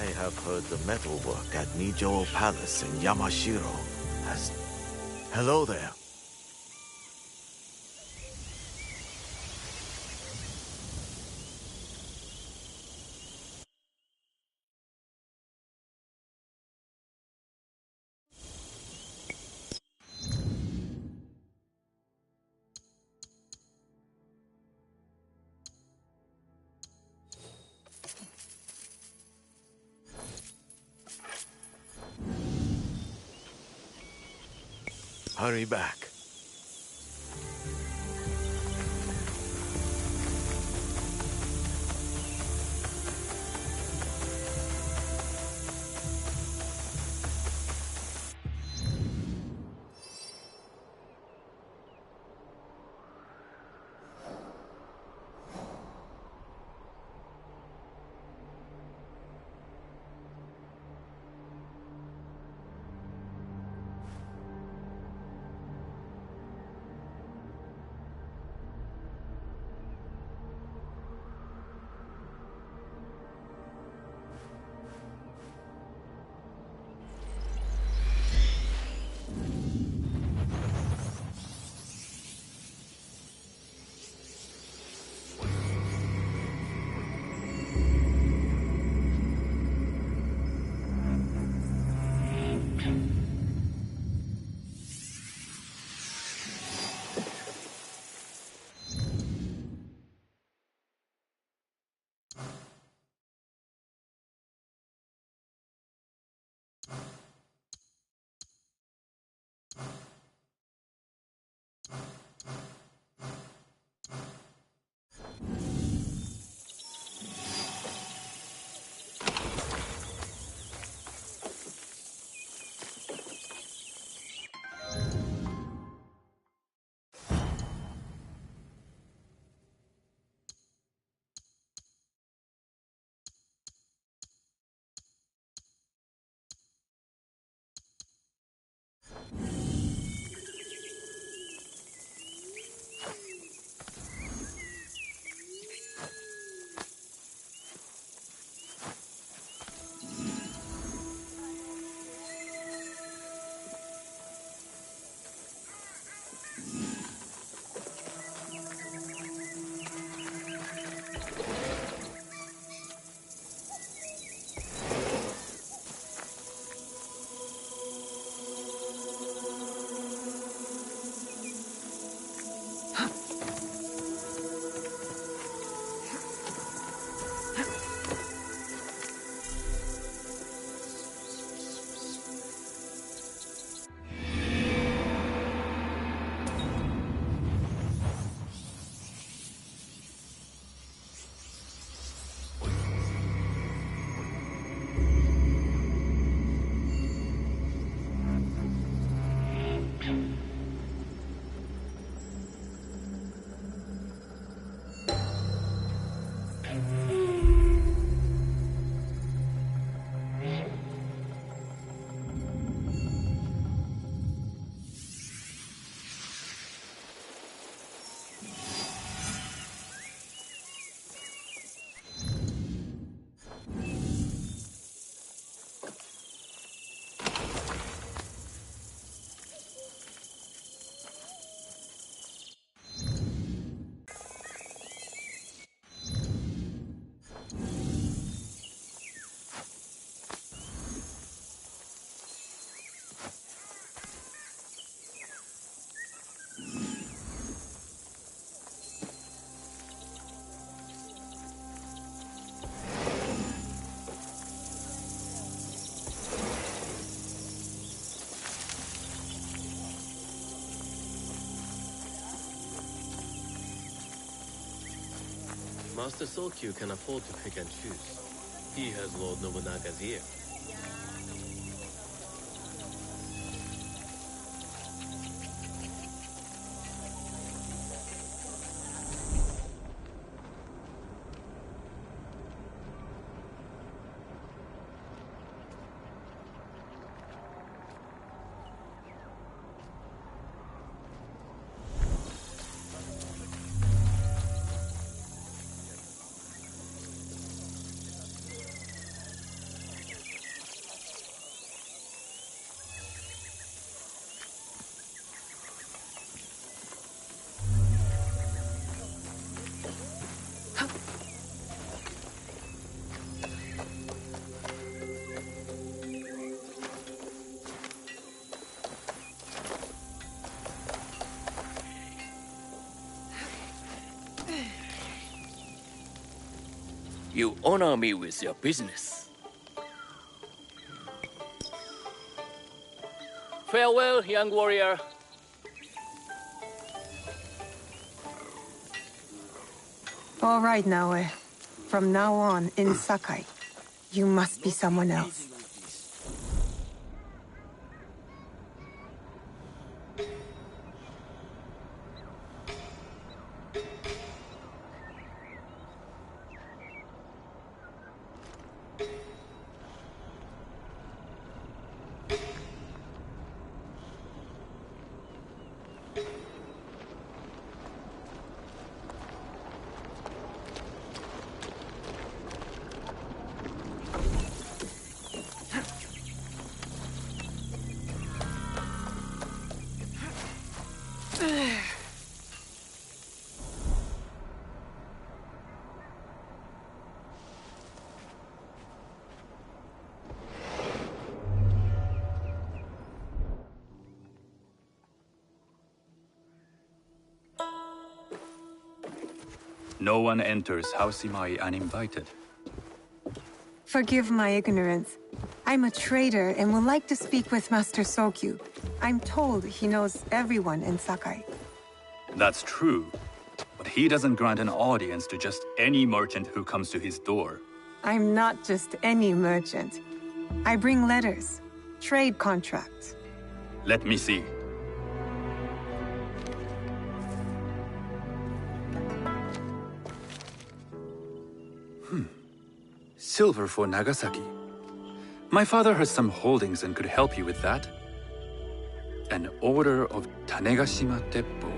I have heard the metalwork at Nijo Palace in Yamashiro has... Hello there. Hurry back. Master Sokyu can afford to pick and choose. He has Lord Nobunaga's ear. You honor me with your business. Farewell, young warrior. All right, Naoe. From now on, in Sakai, you must be someone else. No one enters House Imai uninvited. Forgive my ignorance. I'm a trader and would like to speak with Master Sokyu. I'm told he knows everyone in Sakai. That's true, but he doesn't grant an audience to just any merchant who comes to his door. I'm not just any merchant. I bring letters, trade contracts. Let me see. Silver for Nagasaki. My father has some holdings and could help you with that. An order of Tanegashima Teppo.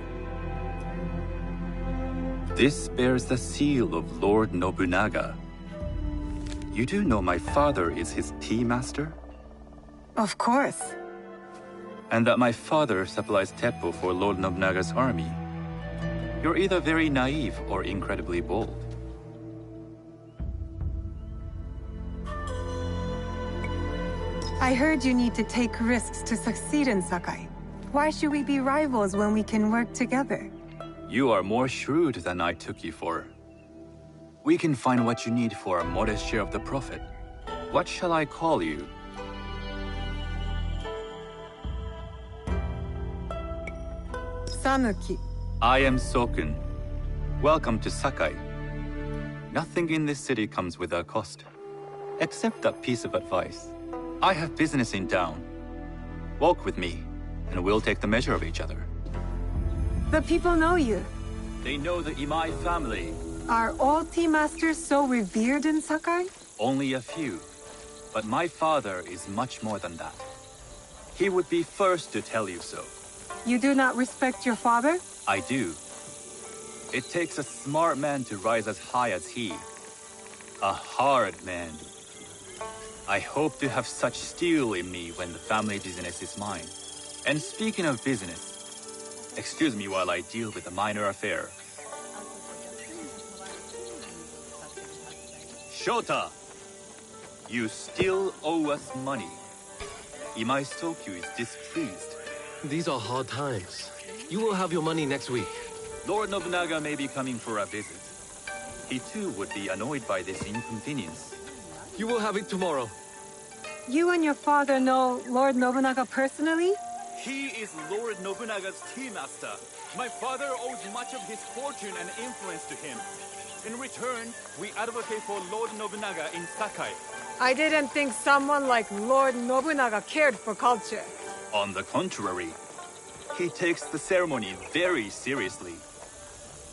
This bears the seal of Lord Nobunaga. You do know my father is his tea master? Of course. And that my father supplies Teppo for Lord Nobunaga's army. You're either very naive or incredibly bold. I heard you need to take risks to succeed in Sakai. Why should we be rivals when we can work together? You are more shrewd than I took you for. We can find what you need for a modest share of the profit. What shall I call you? Sanuki. I am Sokun. Welcome to Sakai. Nothing in this city comes without cost. Except that piece of advice. I have business in town. Walk with me, and we'll take the measure of each other. The people know you. They know the Imai family. Are all tea masters so revered in Sakai? Only a few. But my father is much more than that. He would be first to tell you so. You do not respect your father? I do. It takes a smart man to rise as high as he. A hard man. I hope to have such steel in me when the family business is mine. And speaking of business, excuse me while I deal with a minor affair. Shota! You still owe us money. Imai Sokyu is displeased. These are hard times. You will have your money next week. Lord Nobunaga may be coming for a visit. He too would be annoyed by this inconvenience. You will have it tomorrow. You and your father know Lord Nobunaga personally? He is Lord Nobunaga's tea master. My father owes much of his fortune and influence to him. In return, we advocate for Lord Nobunaga in Sakai. I didn't think someone like Lord Nobunaga cared for culture. On the contrary, he takes the ceremony very seriously.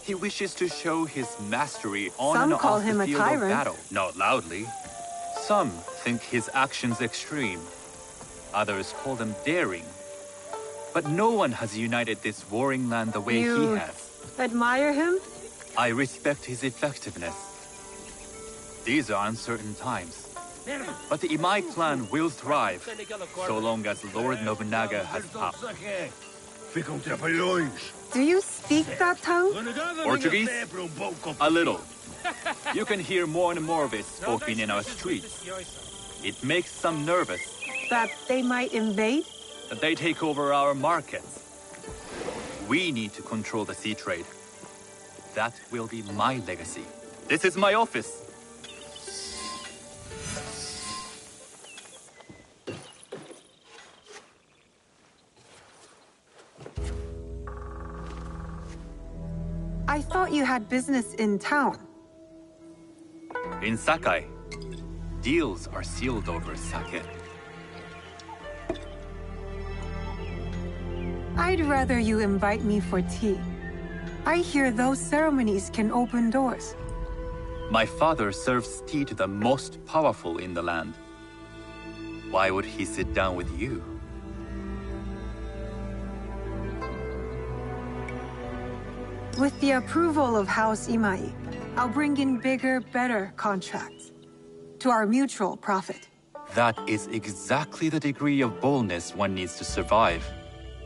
He wishes to show his mastery on Some and call off him the a field of tyrant. battle. Not loudly. Some think his actions extreme. Others call them daring. But no one has united this warring land the way he You has. admire him? I respect his effectiveness. These are uncertain times. But the Imai clan will thrive, so long as Lord Nobunaga has power. Ficam trapalhões. Do you speak that tongue? Portuguese? A little. You can hear more and more of it spoken in our streets. It makes some nervous That they might invade? that they take over our markets. We need to control the sea trade. That will be my legacy. This is my office. I thought you had business in town. In Sakai, deals are sealed over sake. I'd rather you invite me for tea. I hear those ceremonies can open doors. My father serves tea to the most powerful in the land. Why would he sit down with you? With the approval of House Imai, I'll bring in bigger, better contracts. To our mutual profit. That is exactly the degree of boldness one needs to survive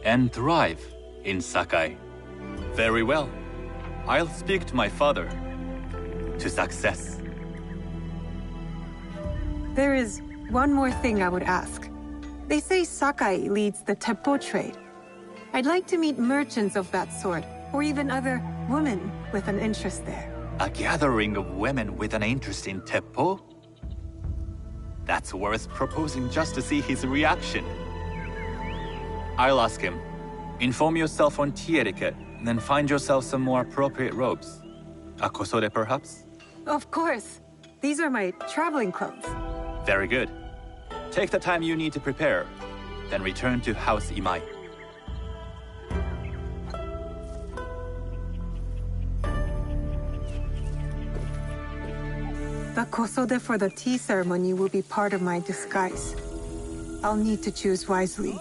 and thrive in Sakai. Very well. I'll speak to my father. To success. There is one more thing I would ask. They say Sakai leads the teppo trade. I'd like to meet merchants of that sort, or even other women with an interest there. A gathering of women with an interest in teppo? That's worth proposing just to see his reaction. I'll ask him. Inform yourself on tea etiquette, then find yourself some more appropriate robes. A kosode, perhaps? Of course. These are my traveling clothes. Very good. Take the time you need to prepare, then return to House Imai. The kosode for the tea ceremony will be part of my disguise. I'll need to choose wisely.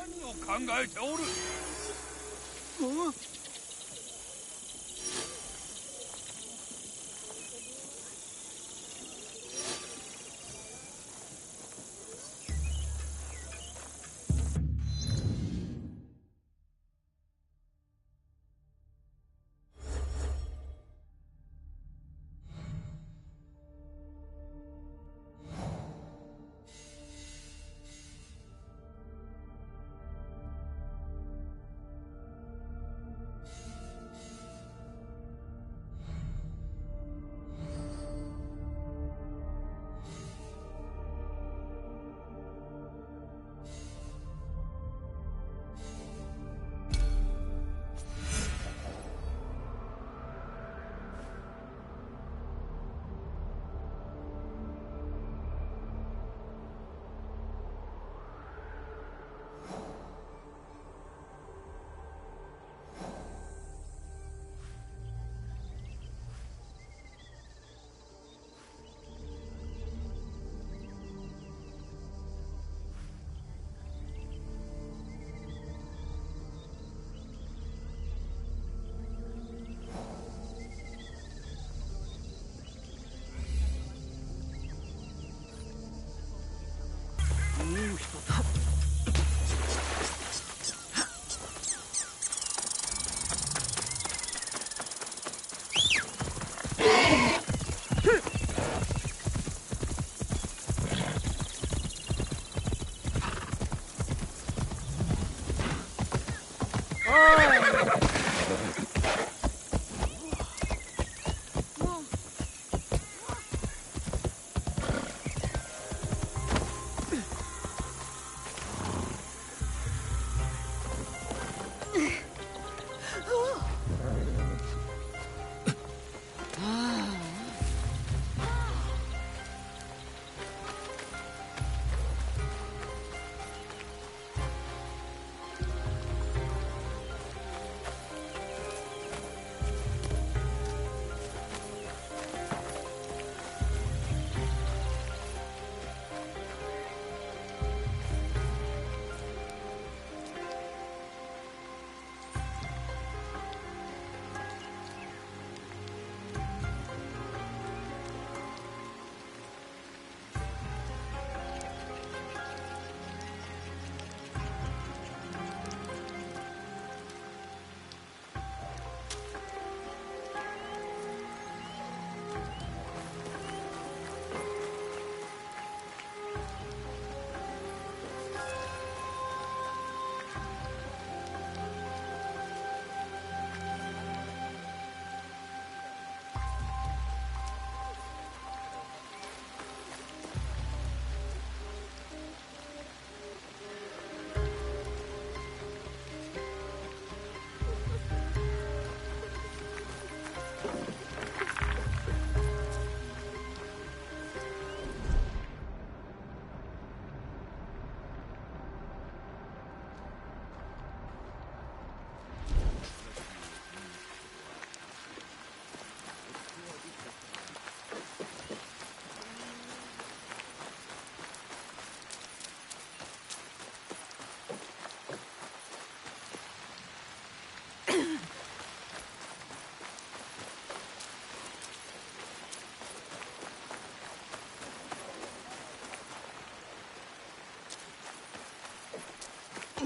A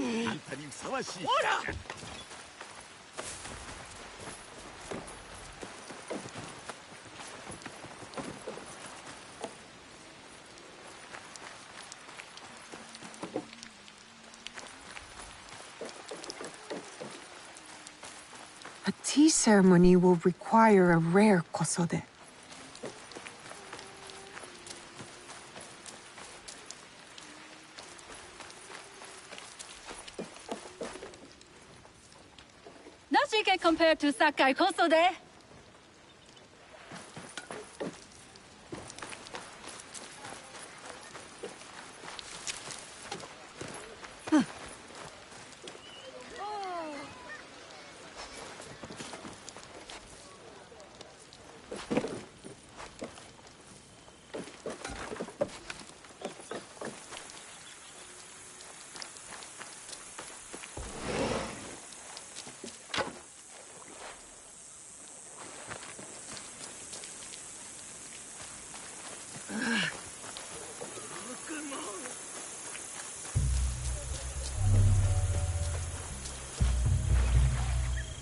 tea ceremony will require a rare kosode. Nothing compared to Sakai Kosode.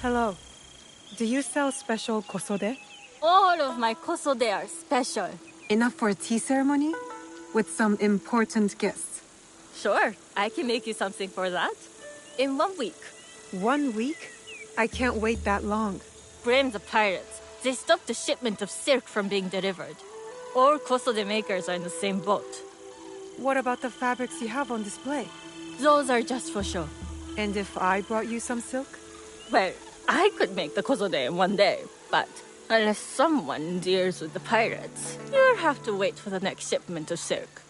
Hello. Do you sell special kosode? All of my Kosode are special. Enough for a tea ceremony? With some important guests. Sure, I can make you something for that. In 1 week. 1 week? I can't wait that long. Blame the pirates. They stopped the shipment of silk from being delivered. All Kosode makers are in the same boat. What about the fabrics you have on display? Those are just for show. And if I brought you some silk? Well, I could make the Kosode in 1 day, but unless someone deals with the pirates, you'll have to wait for the next shipment of silk.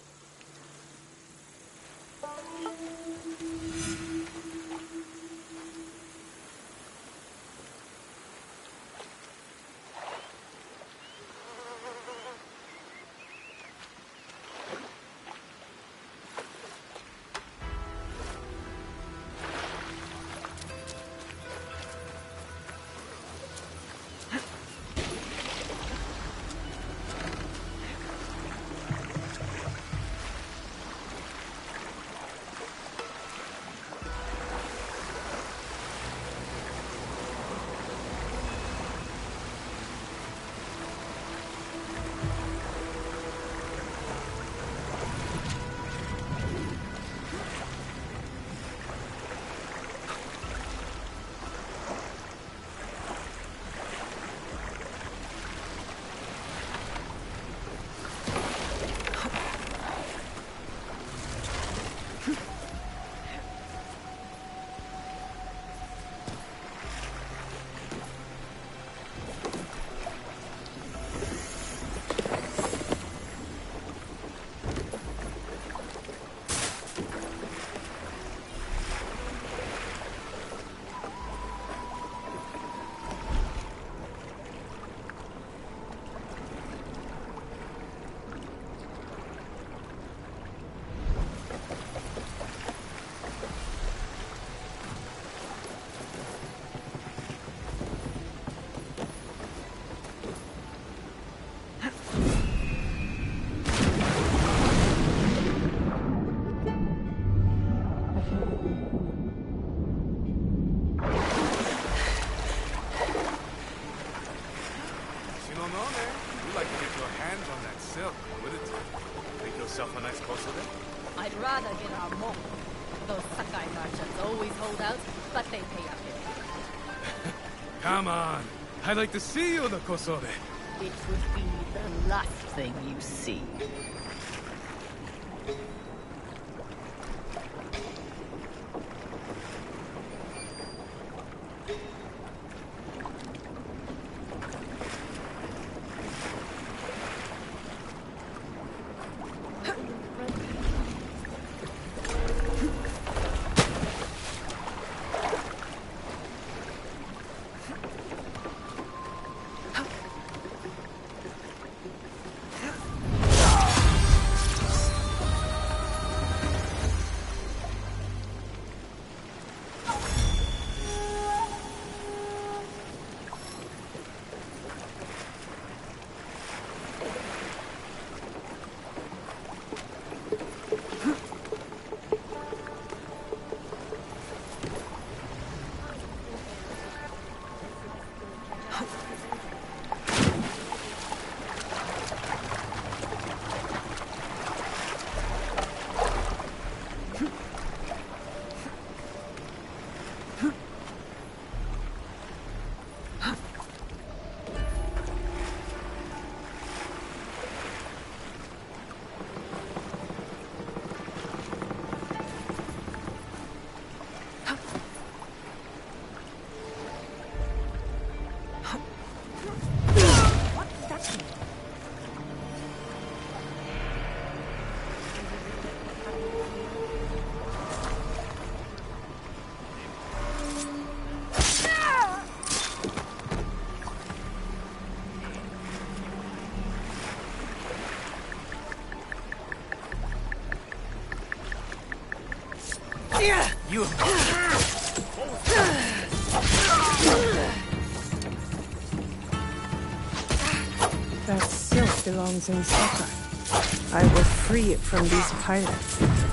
I'd rather get our more. Those Sakai merchants always hold out, but they pay up in. Come on. I'd like to see you, the Kosode. It would be the last thing you see. You... That silk belongs in Sakai. I will free it from these pirates.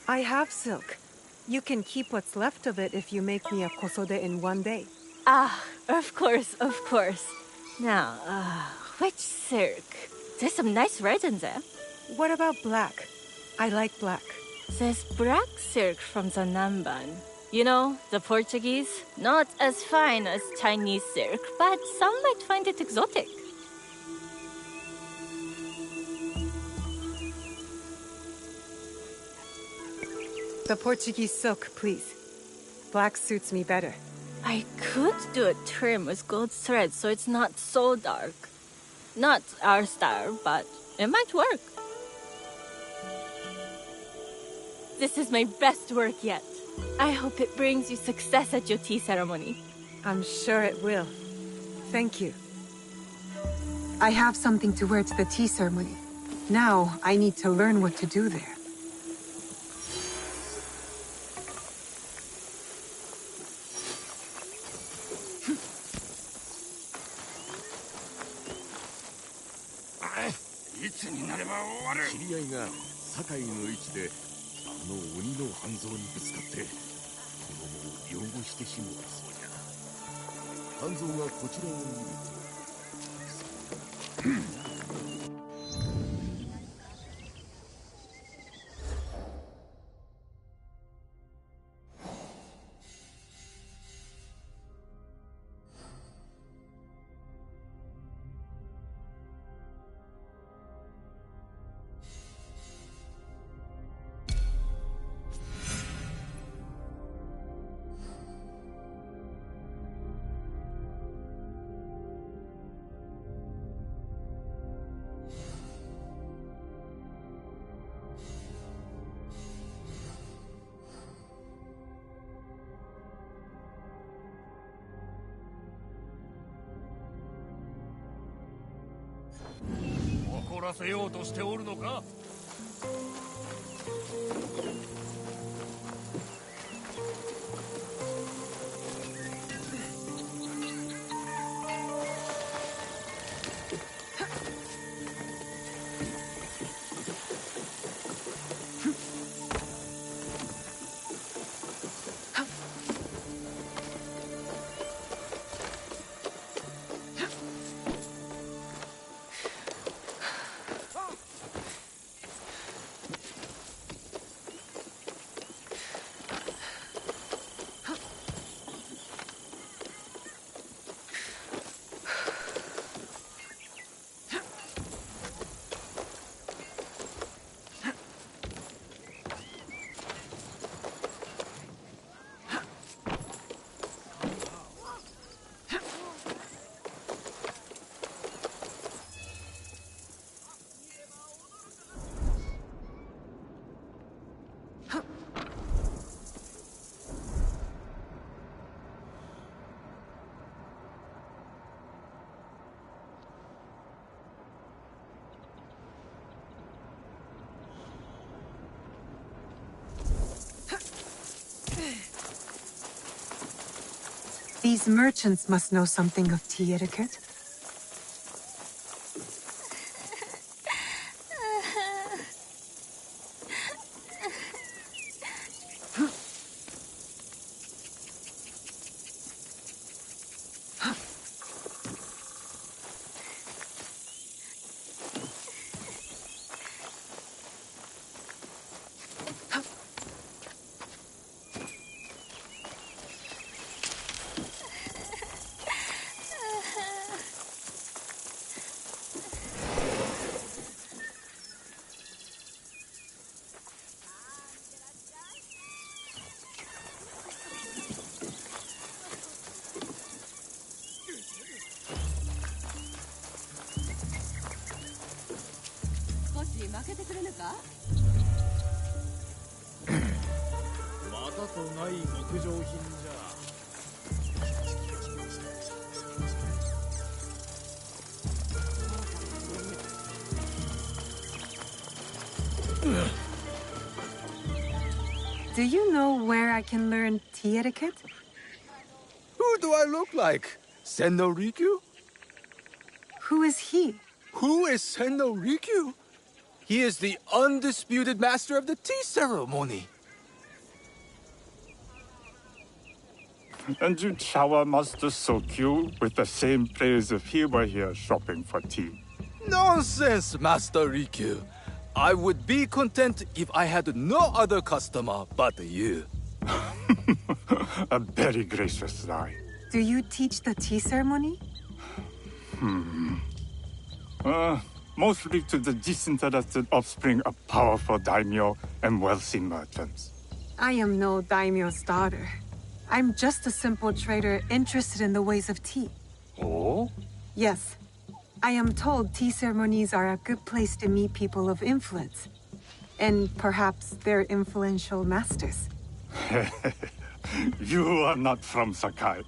I have silk. You can keep what's left of it if you make me a kosode in one day. Ah, of course, of course. Now, which silk? There's some nice red in there. What about black? I like black. There's black silk from the Namban. You know, the Portuguese. Not as fine as Chinese silk, but some might find it exotic. The Portuguese silk, please. Black suits me better. I could do a trim with gold thread so it's not so dark. Not our style, but it might work. This is my best work yet. I hope it brings you success at your tea ceremony. I'm sure it will. Thank you. I have something to wear to the tea ceremony. Now, I need to learn what to do there. These merchants must know something of tea etiquette. Do you know where I can learn tea etiquette? Who do I look like? Senno Rikyu? Who is he? Who is Senno Rikyu? He is the undisputed master of the tea ceremony. And you shower Master Sokyu with the same praise if he were here shopping for tea. Nonsense, Master Rikyu. I would be content if I had no other customer but you. A very gracious lie. Do you teach the tea ceremony? Mostly to the disinterested offspring of powerful daimyo and wealthy merchants. I am no daimyo's daughter. I'm just a simple trader interested in the ways of tea. Oh? Yes. I am told tea ceremonies are a good place to meet people of influence. And perhaps their influential masters. You are not from Sakai.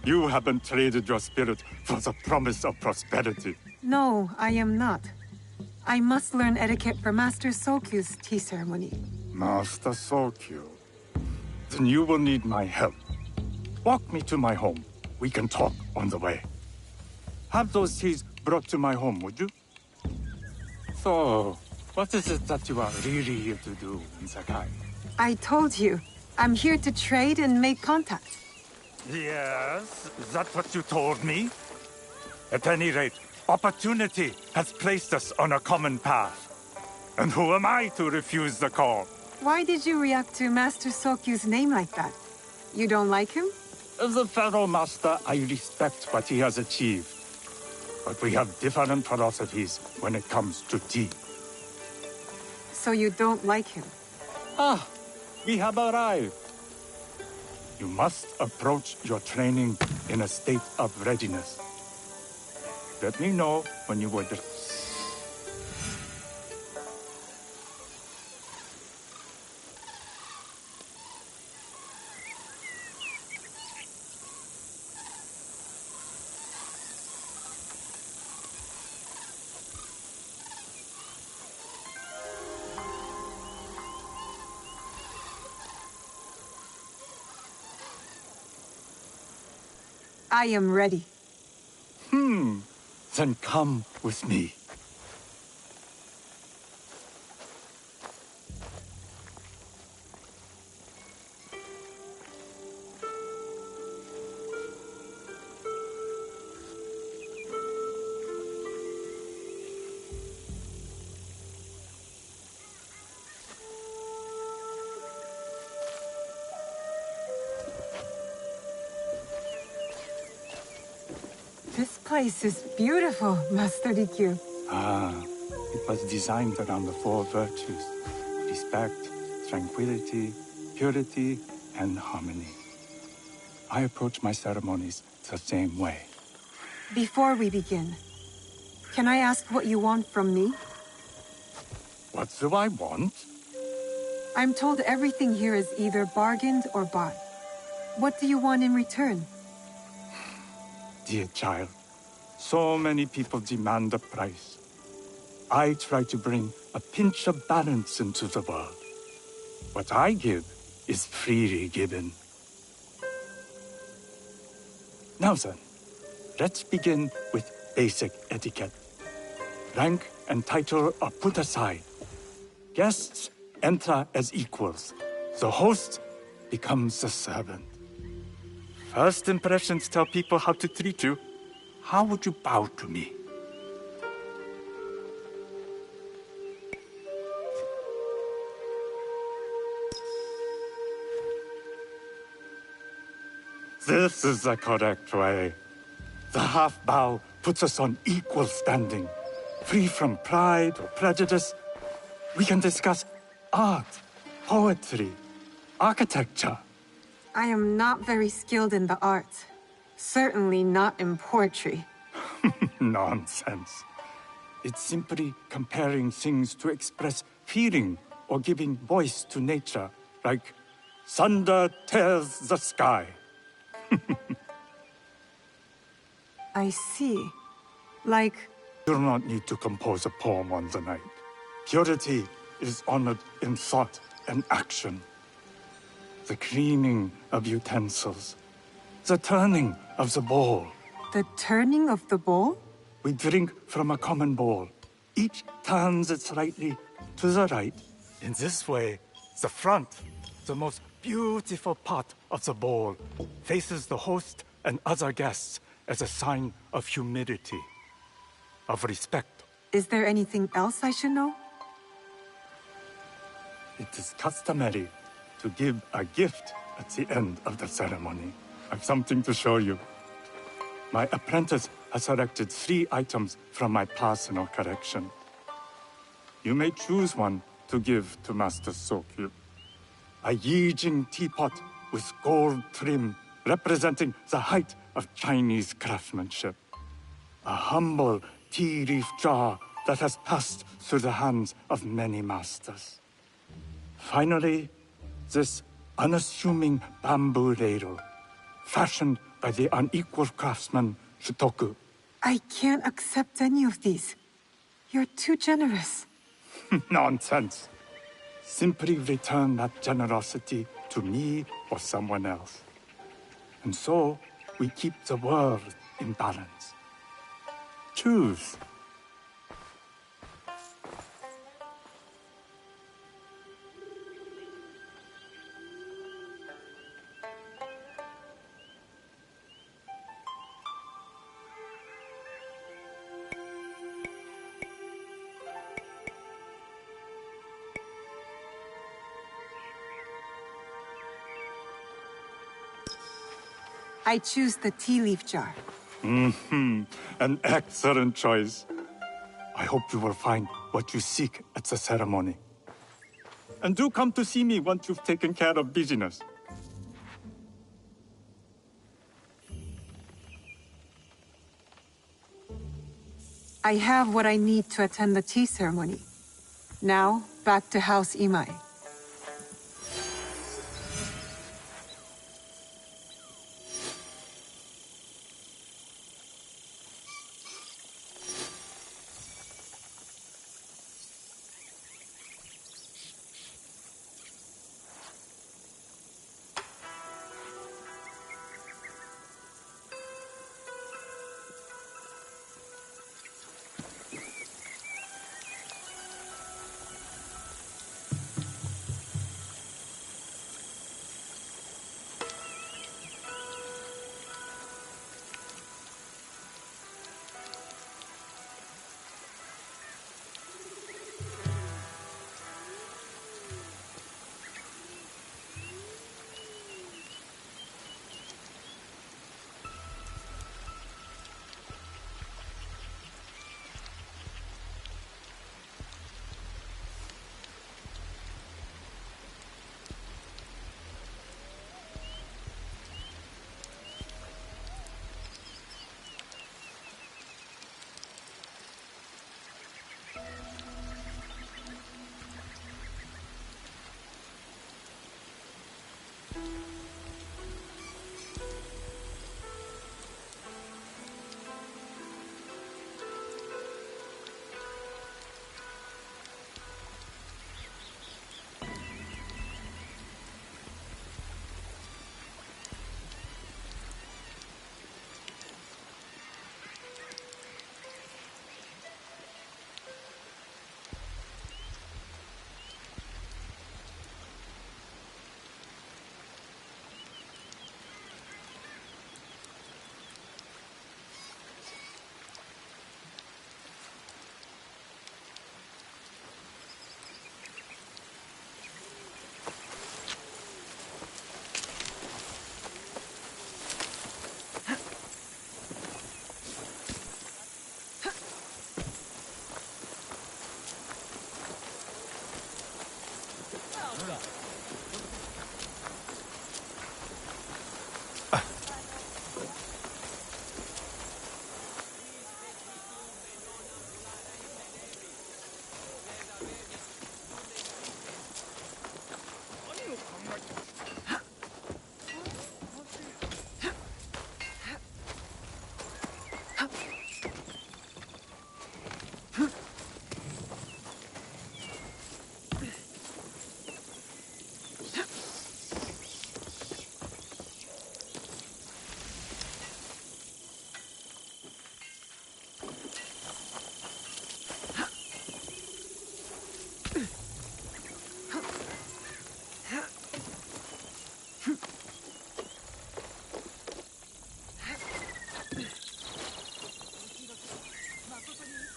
You haven't traded your spirit for the promise of prosperity. No, I am not. I must learn etiquette for Master Sokyu's tea ceremony. Master Sokyu. Then you will need my help. Walk me to my home. We can talk on the way. Have those teas brought to my home, would you? So, what is it that you are really here to do in Sakai? I told you, I'm here to trade and make contacts. Yes, is that what you told me? At any rate, opportunity has placed us on a common path. And who am I to refuse the call? Why did you react to Master Sokyu's name like that? You don't like him? As a fellow master, I respect what he has achieved. But we have different philosophies when it comes to tea. So you don't like him? Ah, we have arrived. You must approach your training in a state of readiness. Let me know when you are ready. I am ready. Then come with me. This place is beautiful, Master Rikyu. It was designed around the four virtues: respect, tranquility, purity, and harmony. I approach my ceremonies the same way. Before we begin, can I ask what you want from me? What do I want? I'm told everything here is either bargained or bought. What do you want in return? Dear child, so many people demand a price. I try to bring a pinch of balance into the world. What I give is freely given. Now then, let's begin with basic etiquette. Rank and title are put aside. Guests enter as equals. The host becomes the servant. First impressions tell people how to treat you. How would you bow to me? This is the correct way. The half bow puts us on equal standing, free from pride or prejudice. We can discuss art, poetry, architecture. I am not very skilled in the arts. Certainly not in poetry. Nonsense. It's simply comparing things to express feeling or giving voice to nature, like thunder tears the sky. I see. Like, You do not need to compose a poem on the night. Purity is honored in thought and action. The cleaning of utensils, the turning of the bowl. the turning of the bowl? We drink from a common bowl. Each turns it slightly to the right. In this way, the front, the most beautiful part of the bowl, faces the host and other guests as a sign of humility, of respect. Is there anything else I should know? It is customary to give a gift at the end of the ceremony. I've something to show you. My apprentice has selected 3 items from my personal collection. You may choose one to give to Master Sokyu. A Yijing teapot with gold trim representing the height of Chinese craftsmanship. A humble tea leaf jar that has passed through the hands of many masters. Finally, this unassuming bamboo ladle, fashioned by the unequal craftsman Shutoku. I can't accept any of these. You're too generous. Nonsense. Simply return that generosity to me or someone else. And so, we keep the world in balance. Choose. I choose the tea leaf jar. An excellent choice. I hope you will find what you seek at the ceremony. And do come to see me once you've taken care of business. I have what I need to attend the tea ceremony. Now, back to House Imai.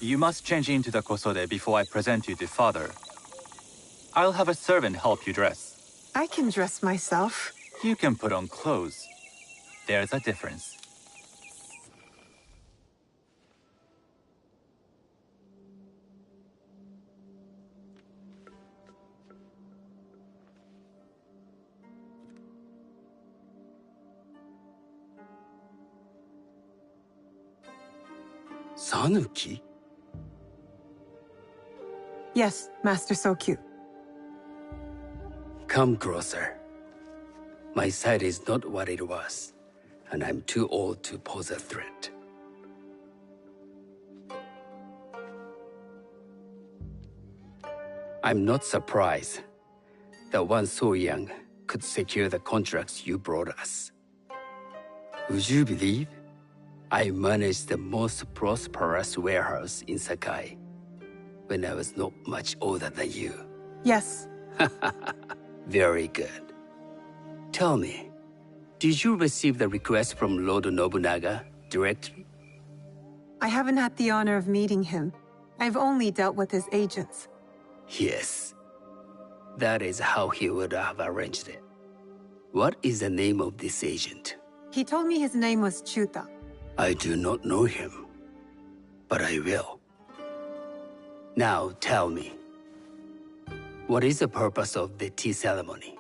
You must change into the kosode before I present you to father. I'll have a servant help you dress. I can dress myself. You can put on clothes. There's a difference. Sanuki? Yes, Master Sokyu. Come closer. My sight is not what it was, and I'm too old to pose a threat. I'm not surprised that one so young could secure the contracts you brought us. Would you believe I managed the most prosperous warehouse in Sakai when I was not much older than you? Yes. Very good. Tell me, did you receive the request from Lord Nobunaga directly? I haven't had the honor of meeting him. I've only dealt with his agents. Yes. That is how he would have arranged it. What is the name of this agent? He told me his name was Chuta. I do not know him, but I will. Now tell me, what is the purpose of the tea ceremony?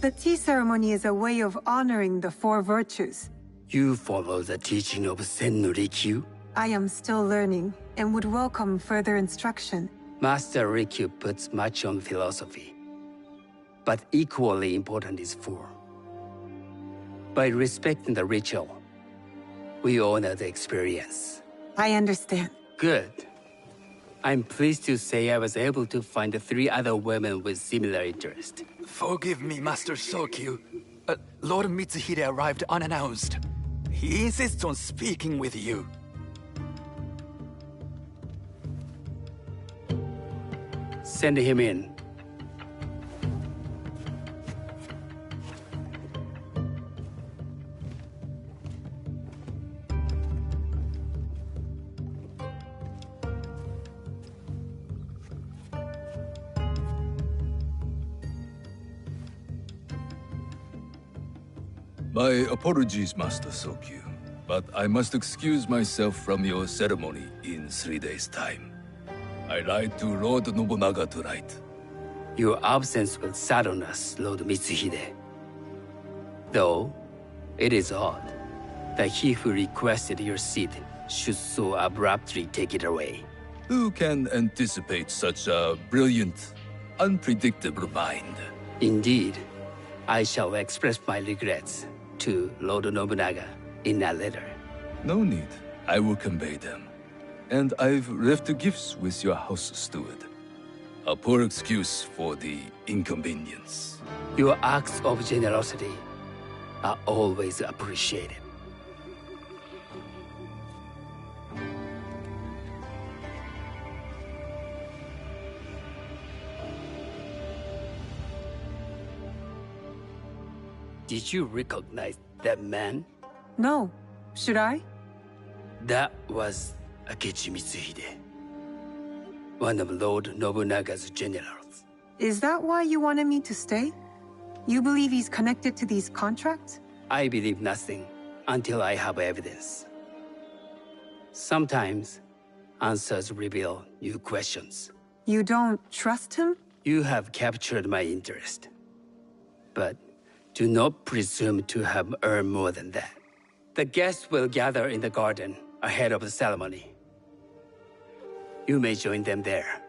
The tea ceremony is a way of honoring the four virtues. You follow the teaching of Sen no Rikyu? I am still learning and would welcome further instruction. Master Rikyu puts much on philosophy, but equally important is form. By respecting the ritual, we honor the experience. I understand. Good. I'm pleased to say I was able to find 3 other women with similar interest. Forgive me, Master Sokyu. Lord Mitsuhide arrived unannounced. He insists on speaking with you. Send him in. My apologies, Master Sokyu, but I must excuse myself from your ceremony in 3 days' time. I lied to Lord Nobunaga tonight. Your absence will sadden us, Lord Mitsuhide. Though, it is odd that he who requested your seat should so abruptly take it away. Who can anticipate such a brilliant, unpredictable mind? Indeed, I shall express my regrets to Lord Nobunaga in a letter. No need. I will convey them. And I've left the gifts with your house steward. A poor excuse for the inconvenience. Your acts of generosity are always appreciated. Did you recognize that man? No. Should I? That was Akechi Mitsuhide, one of Lord Nobunaga's generals. Is that why you wanted me to stay? You believe he's connected to these contracts? I believe nothing until I have evidence. Sometimes, answers reveal new questions. You don't trust him? You have captured my interest. But do not presume to have earned more than that. The guests will gather in the garden ahead of the ceremony. You may join them there.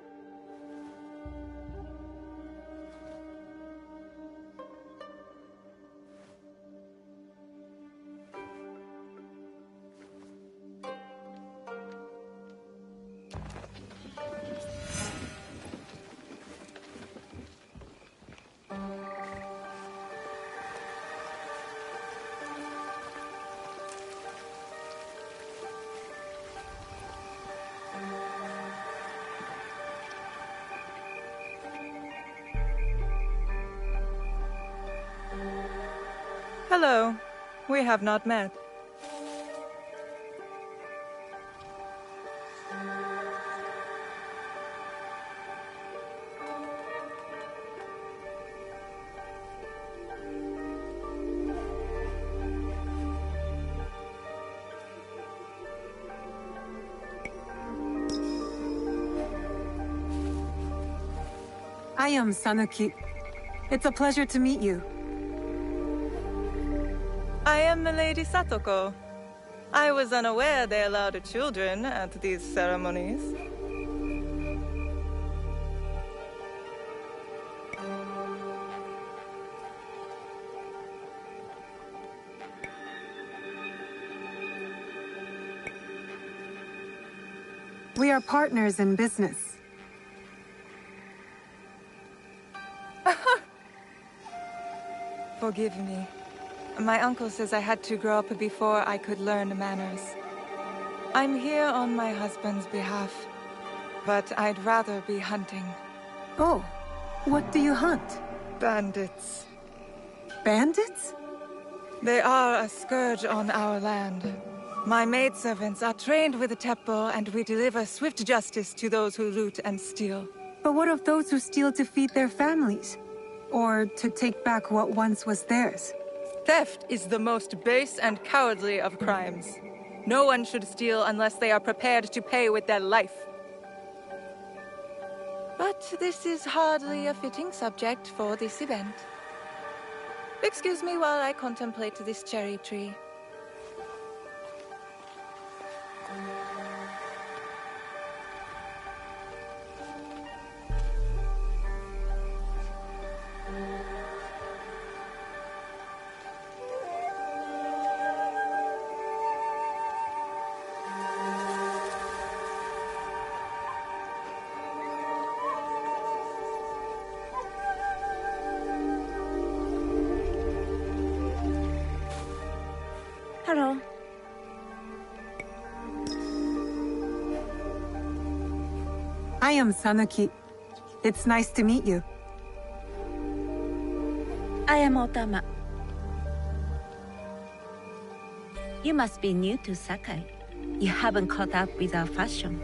Hello. We have not met. I am Sanuki. It's a pleasure to meet you. I am Milady Satoko. I was unaware they allowed children at these ceremonies. We are partners in business. Forgive me. My uncle says I had to grow up before I could learn manners. I'm here on my husband's behalf, but I'd rather be hunting. Oh, what do you hunt? Bandits. Bandits? They are a scourge on our land. My maidservants are trained with the Teppo, and we deliver swift justice to those who loot and steal. But what of those who steal to feed their families? Or to take back what once was theirs? Theft is the most base and cowardly of crimes. No one should steal unless they are prepared to pay with their life. But this is hardly a fitting subject for this event. Excuse me while I contemplate this cherry tree. Hello. I am Sanuki. It's nice to meet you. I am Otama. You must be new to Sakai. You haven't caught up with our fashion.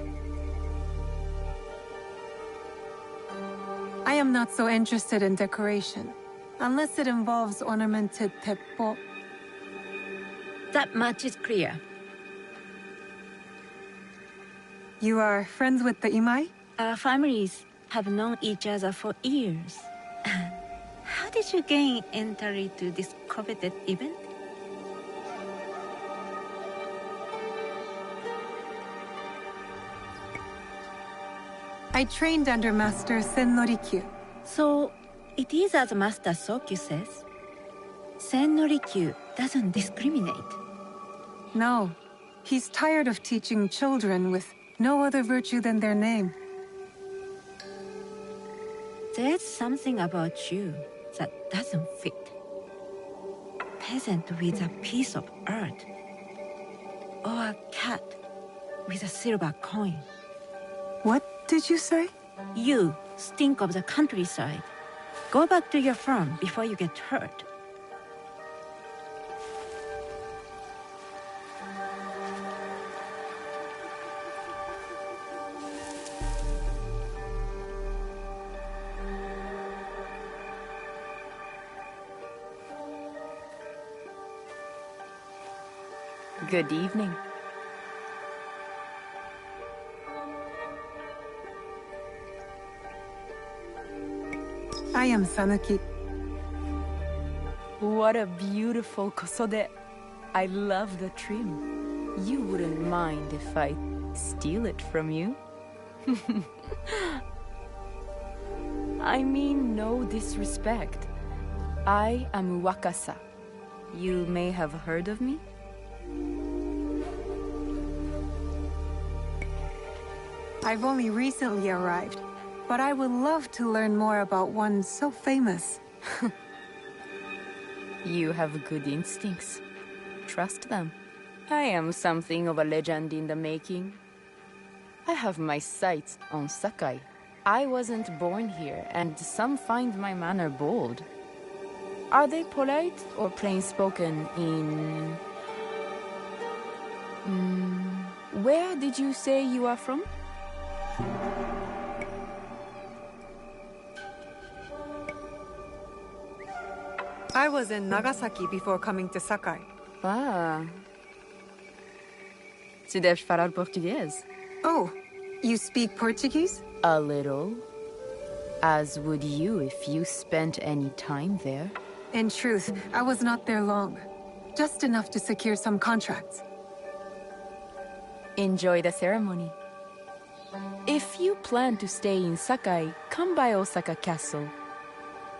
I am not so interested in decoration, unless it involves ornamented teppo. That much is clear. You are friends with the Imai? Our families have known each other for years. How did you gain entry to this coveted event? I trained under Master Sen Norikyu. So, it is as Master Sokyu says. Sen Norikyu doesn't discriminate. No, he's tired of teaching children with no other virtue than their name. There's something about you that doesn't fit. Peasant with a piece of earth. Or a cat with a silver coin. What did you say? You stink of the countryside. Go back to your farm before you get hurt. Good evening. I am Sanuki. What a beautiful kosode. I love the trim. You wouldn't mind if I steal it from you? I mean no disrespect. I am Wakasa. You may have heard of me? I've only recently arrived, but I would love to learn more about one so famous. You have good instincts. Trust them. I am something of a legend in the making. I have my sights on Sakai. I wasn't born here, and some find my manner bold. Are they polite or plain spoken in... where did you say you are from? I was in Nagasaki before coming to Sakai. Ah. Tu deves falar português. Oh, you speak Portuguese? A little. As would you if you spent any time there. In truth, I was not there long. Just enough to secure some contracts. Enjoy the ceremony. If you plan to stay in Sakai, come by Osaka Castle.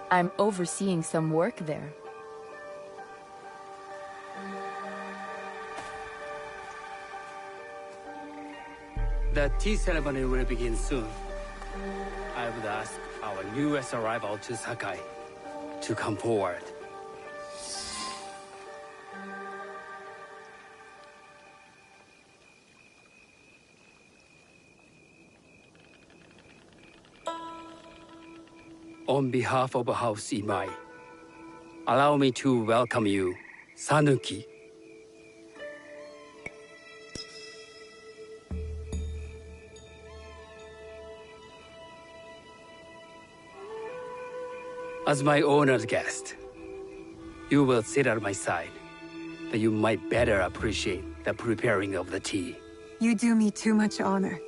I'm overseeing some work there. The tea ceremony will begin soon. I would ask our newest arrival to Sakai to come forward. On behalf of House Imai, allow me to welcome you, Sanuki. As my honored guest, you will sit at my side, that you might better appreciate the preparing of the tea. You do me too much honor.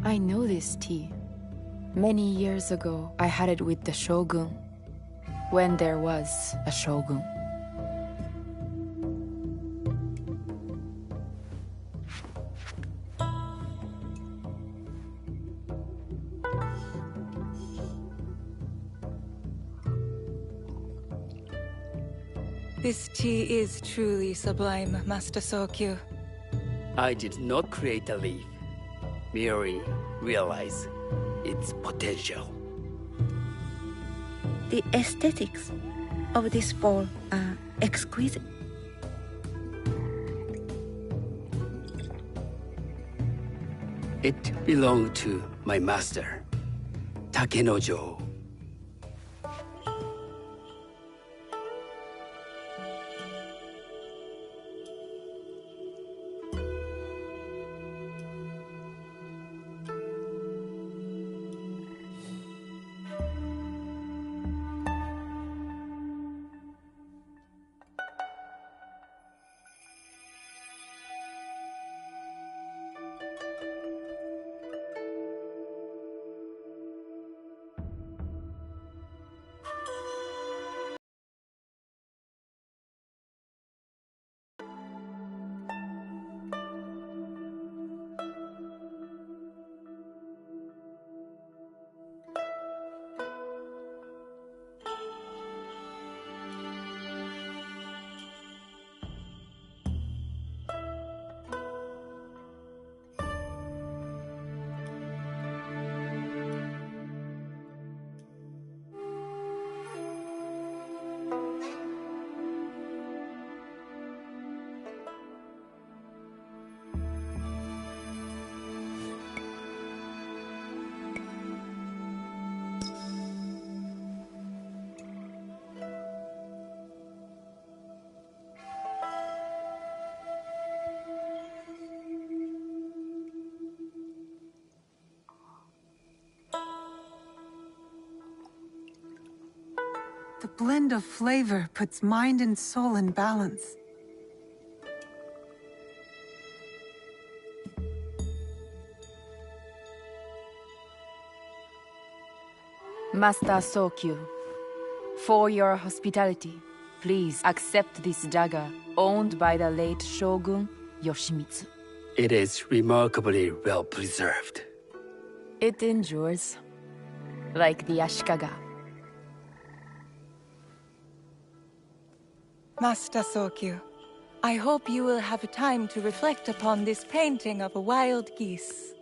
I know this tea. Many years ago, I had it with the shogun, when there was a shogun. This tea is truly sublime, Master Sokyu. I did not create the leaf, merely realize its potential. The aesthetics of this bowl are exquisite. It belonged to my master, Takenojo. The blend of flavor puts mind and soul in balance. Master Sokyu, for your hospitality, please accept this dagger owned by the late Shogun Yoshimitsu. It is remarkably well preserved. It endures, like the Ashikaga. Master Sokyu, I hope you will have time to reflect upon this painting of a wild geese.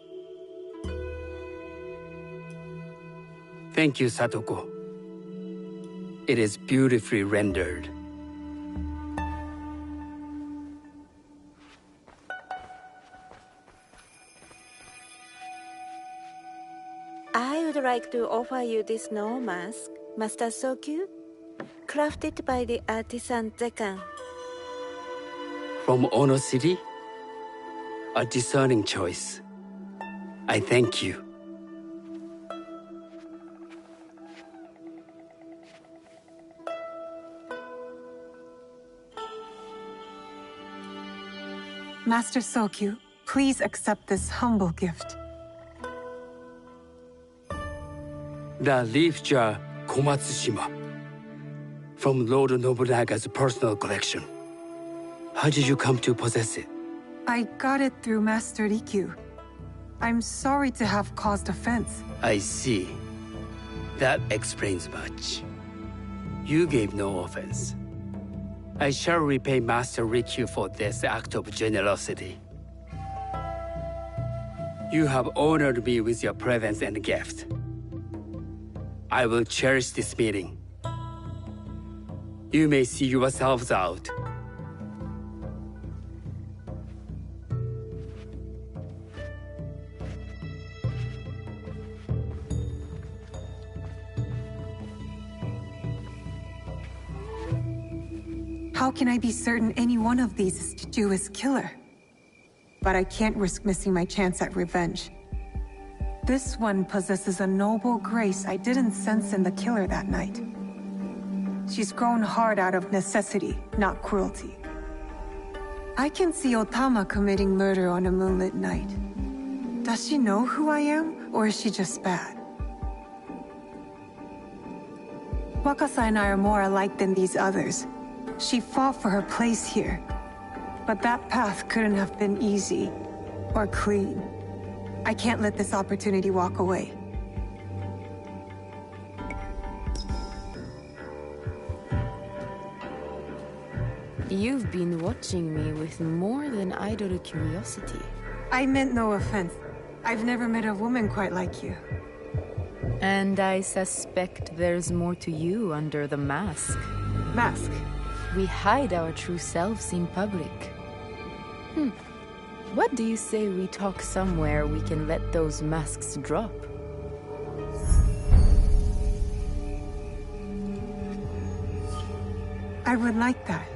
Thank you, Satoko. It is beautifully rendered. I would like to offer you this snow mask, Master Sokyu, crafted by the artisan Zekan. From Ono City? A discerning choice. I thank you. Master Sokyu, please accept this humble gift. The leaf jar Komatsushima, from Lord Nobunaga's personal collection. How did you come to possess it? I got it through Master Rikyu. I'm sorry to have caused offense. I see. That explains much. You gave no offense. I shall repay Master Rikyu for this act of generosity. You have honored me with your presence and gift. I will cherish this meeting. You may see yourselves out. How can I be certain any one of these is Chijua's killer? But I can't risk missing my chance at revenge. This one possesses a noble grace I didn't sense in the killer that night. She's grown hard out of necessity, not cruelty. I can see Otama committing murder on a moonlit night. Does she know who I am, or is she just bad? Wakasa and I are more alike than these others. She fought for her place here. But that path couldn't have been easy, or clean. I can't let this opportunity walk away. You've been watching me with more than idle curiosity. I meant no offense. I've never met a woman quite like you. And I suspect there's more to you under the mask. Mask? We hide our true selves in public. What do you say we talk somewhere we can let those masks drop? I would like that.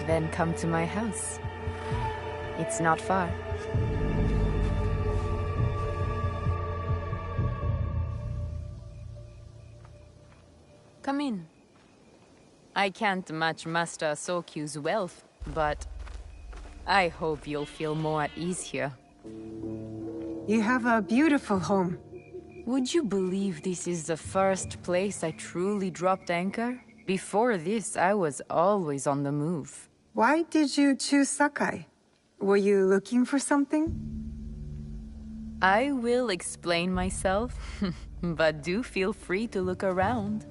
Then come to my house. It's not far. Come in. I can't match Master Sokyu's wealth, but I hope you'll feel more at ease here. You have a beautiful home. Would you believe this is the first place I truly dropped anchor? Before this, I was always on the move. Why did you choose Sakai? Were you looking for something? I will explain myself, but do feel free to look around.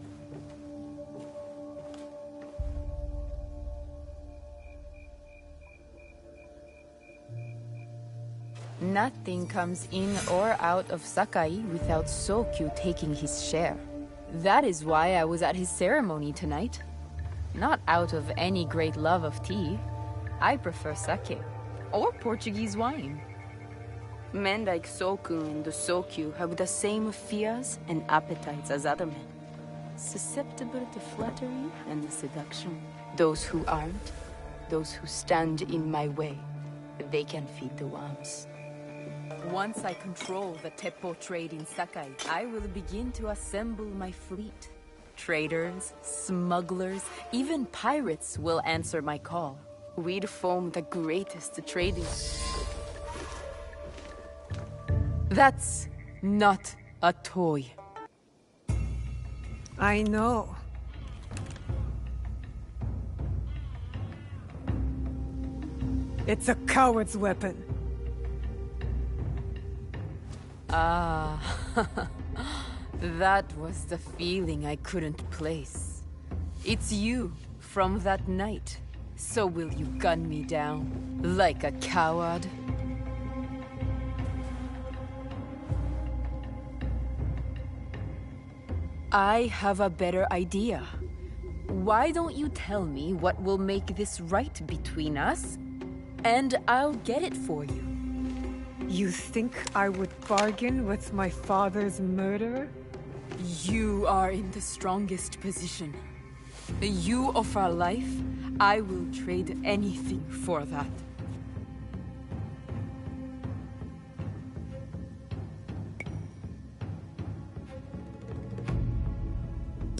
Nothing comes in or out of Sakai without Sokyu taking his share. That is why I was at his ceremony tonight. Not out of any great love of tea. I prefer sake, or Portuguese wine. Men like Soku and the Sokyu have the same fears and appetites as other men. Susceptible to flattery and seduction. Those who aren't, those who stand in my way, they can feed the worms. Once I control the Teppo trade in Sakai, I will begin to assemble my fleet. Traders, smugglers, even pirates will answer my call. We'd form the greatest trading. That's not a toy. I know. It's a coward's weapon. Ah, that was the feeling I couldn't place. It's you from that night. So will you gun me down like a coward? I have a better idea. Why don't you tell me what will make this right between us? And I'll get it for you. You think I would bargain with my father's murderer? You are in the strongest position. You offer life, I will trade anything for that.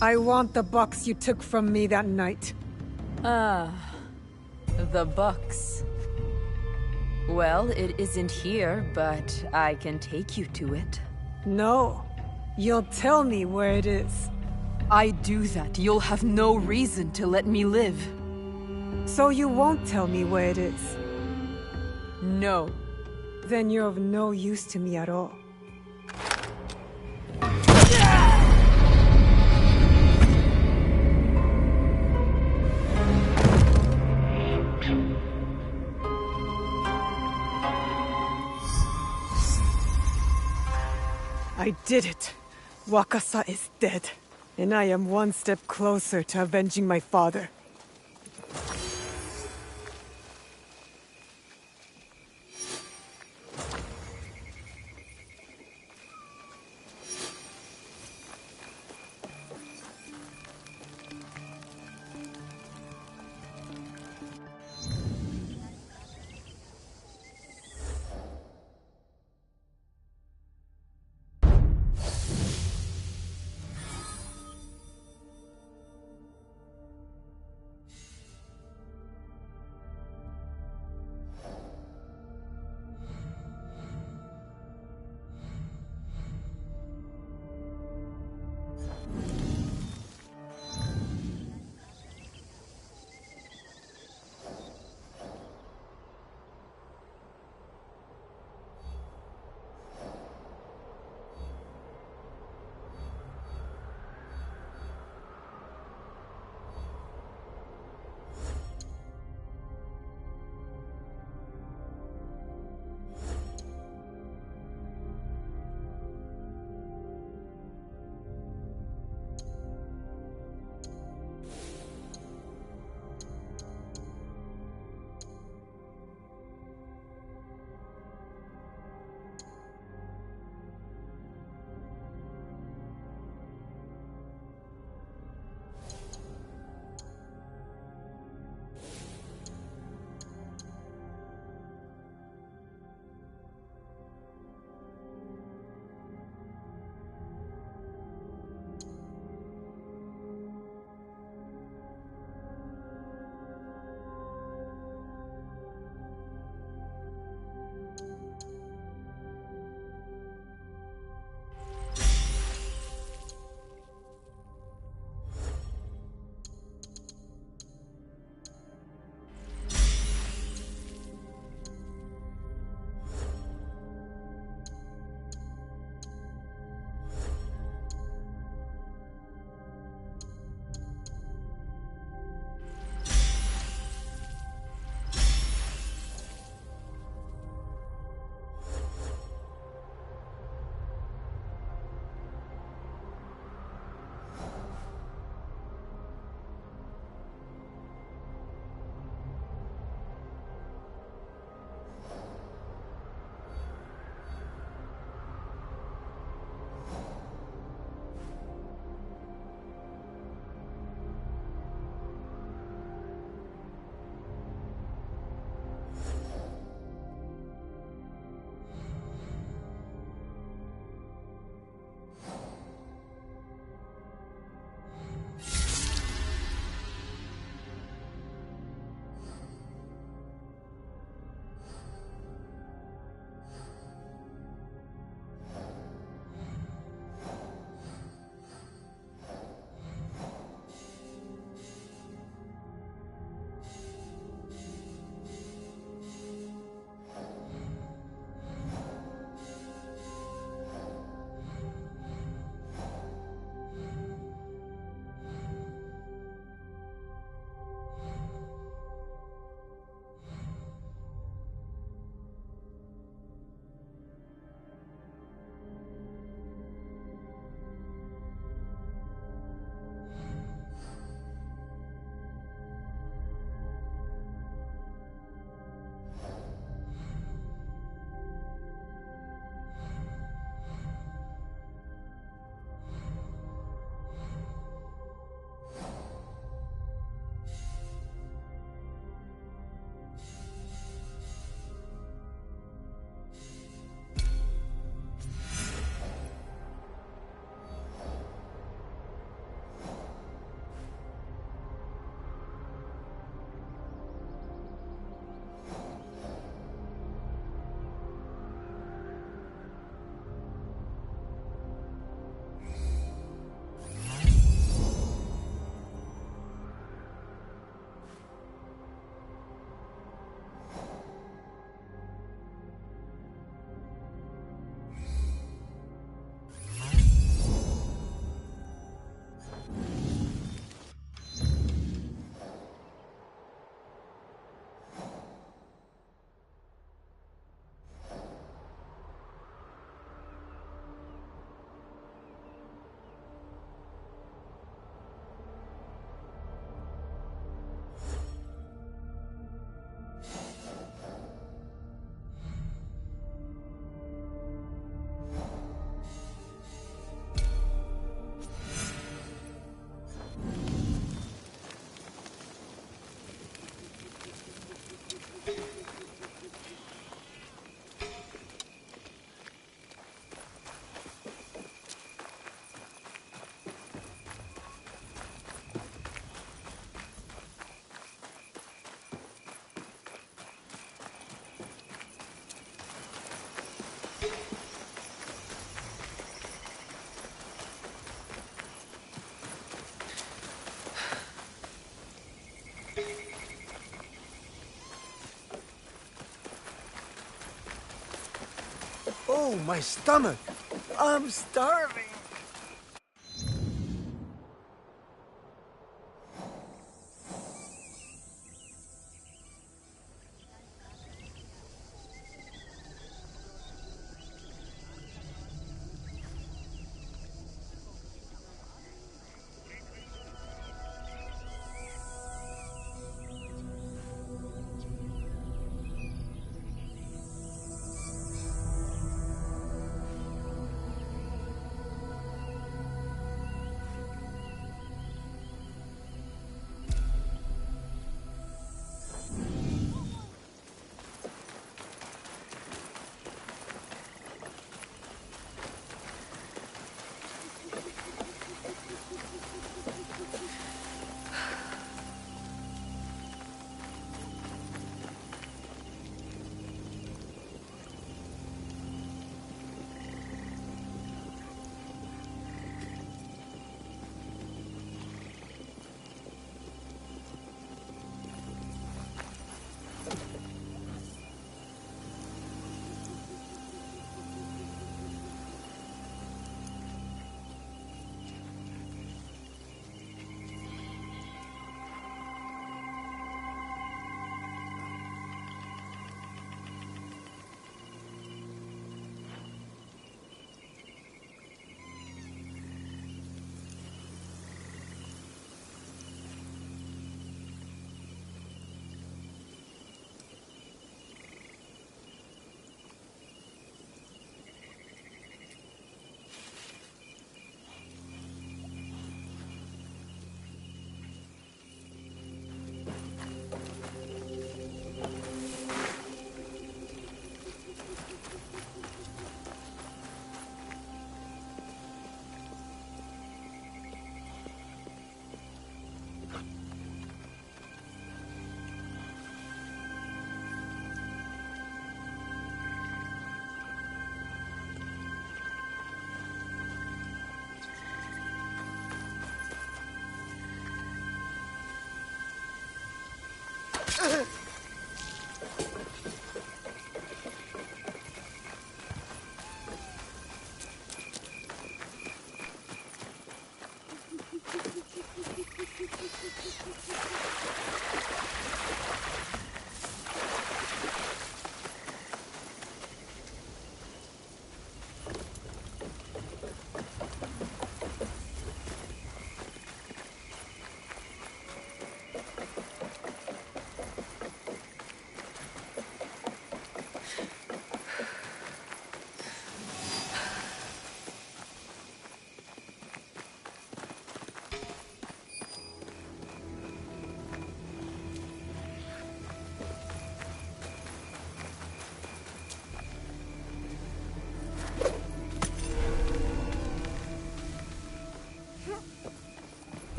I want the box you took from me that night. Ah, the box. Well, it isn't here, but I can take you to it. No. You'll tell me where it is. I do that, you'll have no reason to let me live. So you won't tell me where it is? No. Then you're of no use to me at all. I did it. Wakasa is dead, and I am one step closer to avenging my father. Oh, my stomach! I'm starving!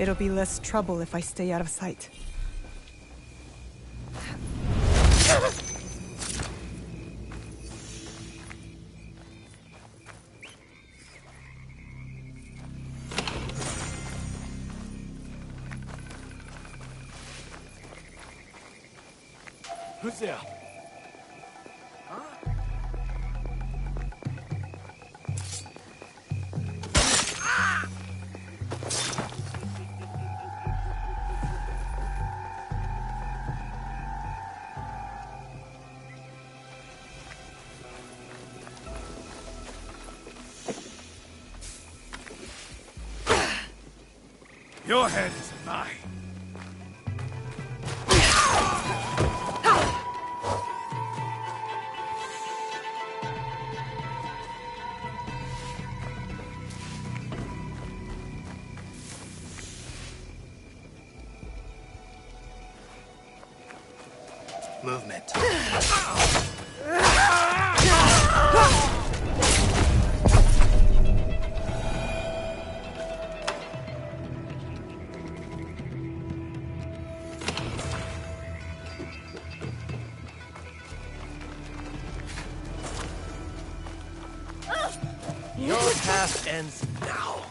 It'll be less trouble if I stay out of sight. Who's there? Your head is mine. Movement. Your path ends now.